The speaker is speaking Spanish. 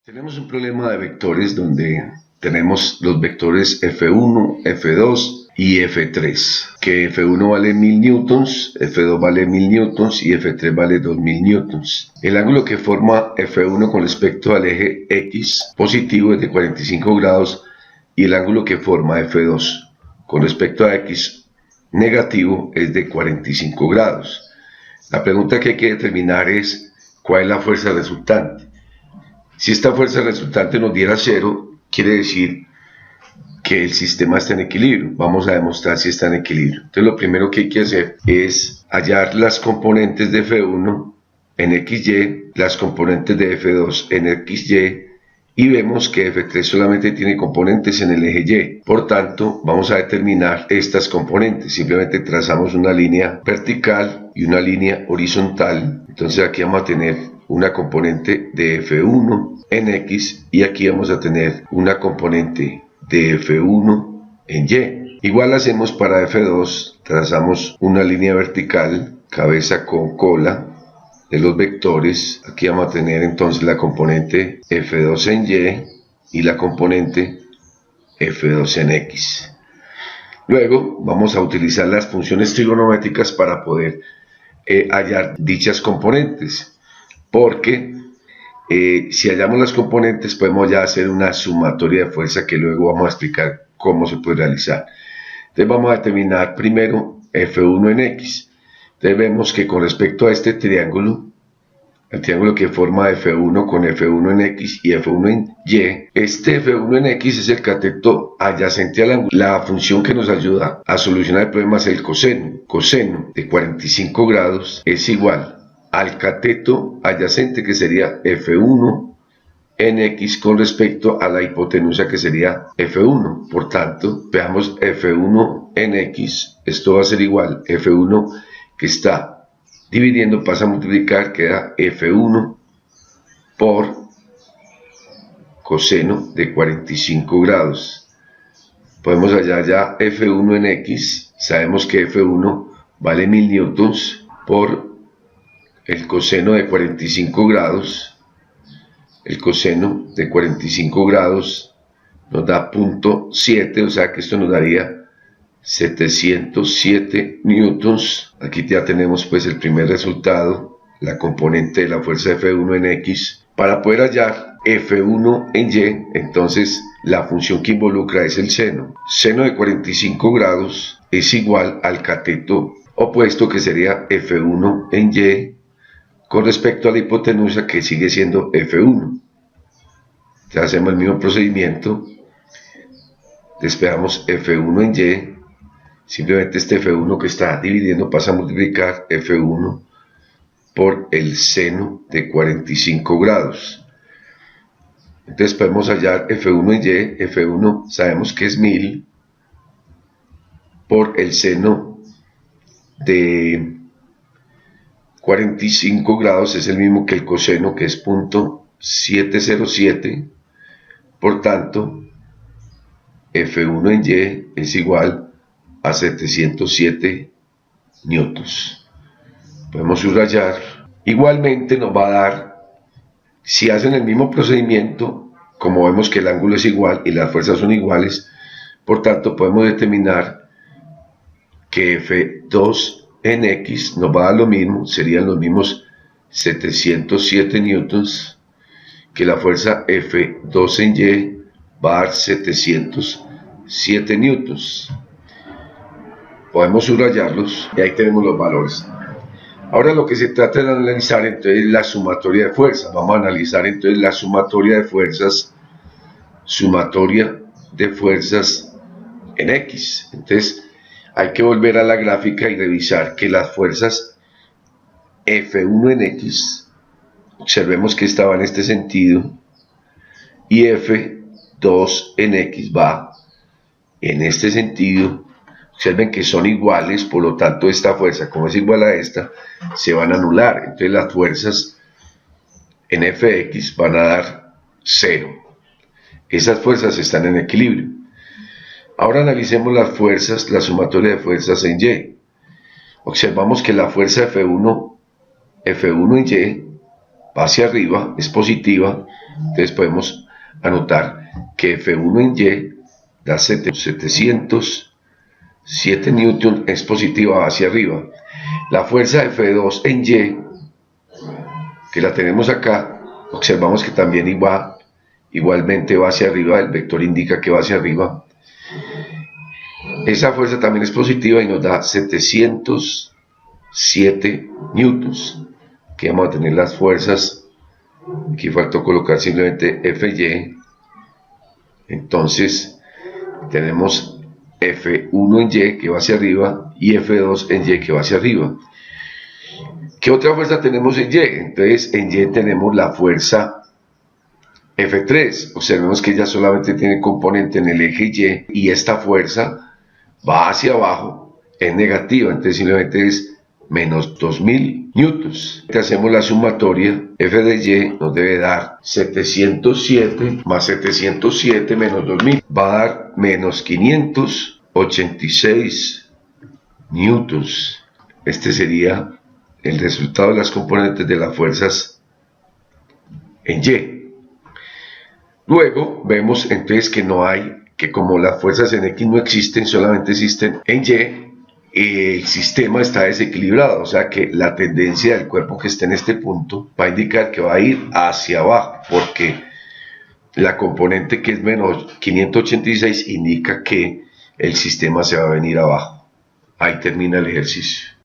Tenemos un problema de vectores donde tenemos los vectores F1, F2 y F3, que F1 vale 1000 newtons, F2 vale 1000 newtons y F3 vale 2000 newtons. El ángulo que forma F1 con respecto al eje X positivo es de 45 grados y el ángulo que forma F2 con respecto a X negativo es de 45 grados. La pregunta que hay que determinar es ¿cuál es la fuerza resultante? Si esta fuerza resultante nos diera 0, quiere decir que el sistema está en equilibrio. Vamos a demostrar si está en equilibrio. Entonces lo primero que hay que hacer es hallar las componentes de F1 en XY, las componentes de F2 en XY, y vemos que F3 solamente tiene componentes en el eje Y. Por tanto, vamos a determinar estas componentes. Simplemente trazamos una línea vertical y una línea horizontal. Entonces aquí vamos a tener una componente de F1 en X y aquí vamos a tener una componente de F1 en Y. Igual hacemos para F2, trazamos una línea vertical, cabeza con cola de los vectores. Aquí vamos a tener entonces la componente F2 en Y y la componente F2 en X. Luego vamos a utilizar las funciones trigonométricas para poder hallar dichas componentes, porque si hallamos las componentes podemos ya hacer una sumatoria de fuerza que luego vamos a explicar cómo se puede realizar. Entonces vamos a determinar primero F1 en X. Entonces vemos que con respecto a este triángulo, el triángulo que forma F1 con F1 en X y F1 en Y, este F1 en X es el cateto adyacente al ángulo. La función que nos ayuda a solucionar el problema es el coseno. Coseno de 45 grados es igual al cateto adyacente, que sería F1 en X, con respecto a la hipotenusa, que sería F1. Por tanto, veamos F1 en X, esto va a ser igual, F1 que está dividiendo pasa a multiplicar, queda F1 por coseno de 45 grados. Podemos hallar ya F1 en X, sabemos que F1 vale 1000 newtons por el coseno de 45 grados. El coseno de 45 grados nos da 0.7, o sea que esto nos daría 707 newtons. Aquí ya tenemos pues el primer resultado, la componente de la fuerza F1 en X. Para poder hallar F1 en Y, entonces la función que involucra es el seno. Seno de 45 grados es igual al cateto opuesto, que sería F1 en Y, con respecto a la hipotenusa, que sigue siendo F1. Ya hacemos el mismo procedimiento, despejamos F1 en Y, simplemente este F1 que está dividiendo pasa a multiplicar F1 por el seno de 45 grados. Entonces podemos hallar F1 en Y. F1 sabemos que es 1000 por el seno de 45 grados, es el mismo que el coseno, que es 0.707. Por tanto, F1 en Y es igual a 707 newtons. Podemos subrayar. Igualmente nos va a dar, si hacen el mismo procedimiento, como vemos que el ángulo es igual y las fuerzas son iguales, por tanto podemos determinar que F2 en X nos va a dar lo mismo, serían los mismos 707 newtons, que la fuerza F2 en Y va a dar 707 newtons. Podemos subrayarlos y ahí tenemos los valores. Ahora lo que se trata de analizar entonces la sumatoria de fuerzas. Vamos a analizar entonces la sumatoria de fuerzas, en X. Entonces hay que volver a la gráfica y revisar que las fuerzas F1 en X, observemos que estaba en este sentido, y F2 en X va en este sentido. Observen que son iguales, por lo tanto esta fuerza, como es igual a esta, se van a anular. Entonces las fuerzas en Fx van a dar 0. Esas fuerzas están en equilibrio. Ahora analicemos las fuerzas, la sumatoria de fuerzas en Y. Observamos que la fuerza F1 en Y va hacia arriba, es positiva, entonces podemos anotar que F1 en Y da 707 newton, es positiva, va hacia arriba. La fuerza de F2 en Y, que la tenemos acá, observamos que también igualmente va hacia arriba, el vector indica que va hacia arriba. Esa fuerza también es positiva y nos da 707 newtons. Aquí vamos a tener las fuerzas. Aquí faltó colocar simplemente Fy. Entonces tenemos F1 en Y que va hacia arriba y F2 en Y que va hacia arriba. ¿Qué otra fuerza tenemos en Y? Entonces en Y tenemos la fuerza F3. Observemos que ella solamente tiene componente en el eje Y esta fuerza va hacia abajo, es negativa, entonces simplemente es menos 2000 newtons. Hacemos la sumatoria, F de Y nos debe dar 707 más 707 menos 2000, va a dar menos 586 newtons. Este sería el resultado de las componentes de las fuerzas en Y. Luego vemos entonces que no hay, que como las fuerzas en X no existen, solamente existen en Y, el sistema está desequilibrado, o sea que la tendencia del cuerpo que esté en este punto va a indicar que va a ir hacia abajo, porque la componente que es menos 586 indica que el sistema se va a venir abajo. Ahí termina el ejercicio.